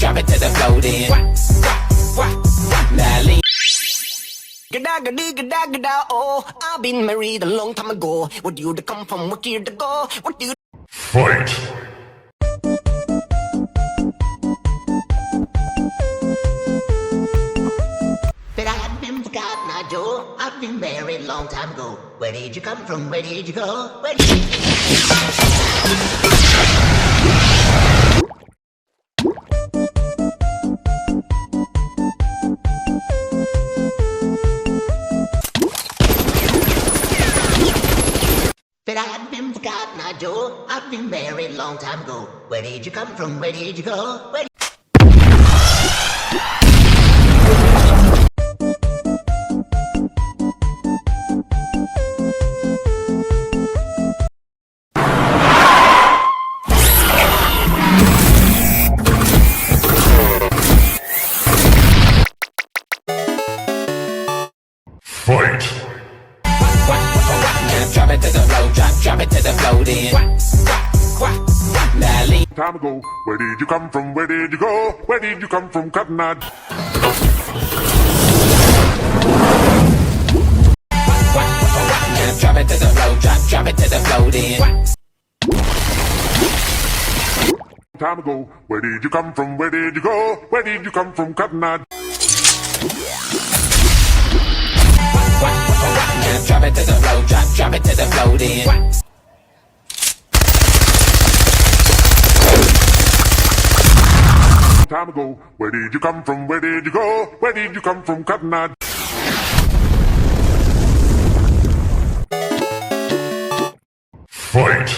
drop it to the floor then. Now lean. Gegagedigedagedago, I've been married a long time ago. What do you come from? What year to go? What do you Fight! But I've been forgotten, I Joe. I've been married a long time ago. Where did you come from? Where did you go? Where did you... But I've been forgotten, I Joe. I've been married a long time ago. Where did you come from? Where did you go? Where... Fight! drop it to the floor? Drop it to the floor then. Now lean. Time ago, where did you come from? Where did you go? Where did you come from, Cotton Eye? Drop it to the floor. Drop it to the floor then. Time ago, where did you come from? Where did you go? Where did you come from, Cotton Eye? Drop it to the floor. Drop it to the floor then. Time ago, where did you come from? Where did you go? Where did you come from, Cotton Eye? Fight!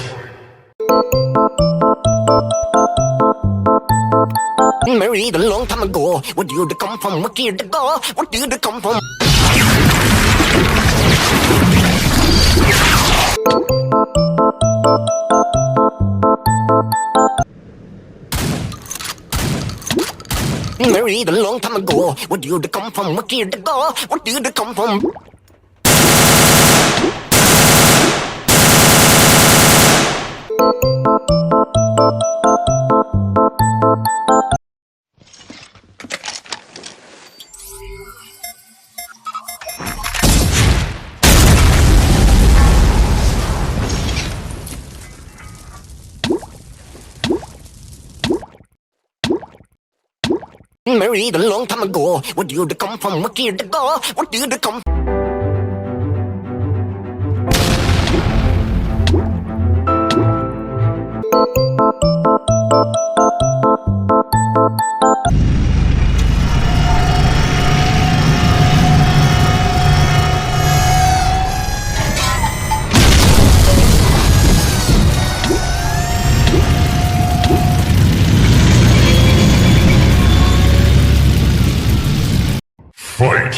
Married a long time ago. What do you come from? What year to go? What do you come from? Married a long time ago. What do you come from? What year to go? What do you come from? Married a long time ago. What do you come from? What year to go? What do you come? Fight!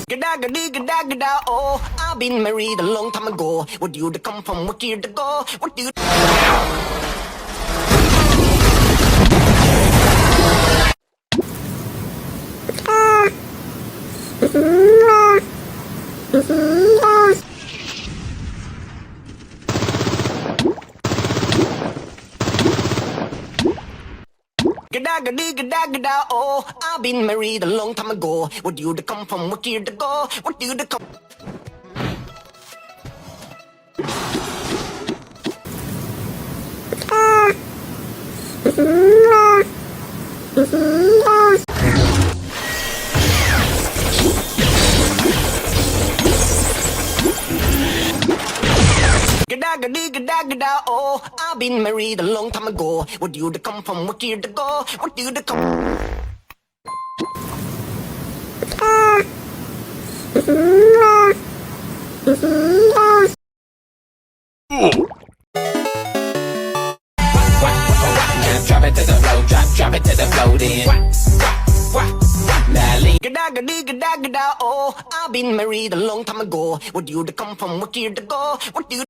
Gegagedigedagedago, I've been married a long time ago. What do you come from? What year to go? What do you... Gegagedigedagedago, I've been married a long time ago. What do you come from? What year to go? What do you come? Gegagedigedagedago, I've been married a long time ago. What do you come from? What year to go? What do you come? Drop it to the floor. Drop it to the floor then. Now lean. Gegagedigedagedago, I've been married a long time ago. What do you come from? What year to go? What do you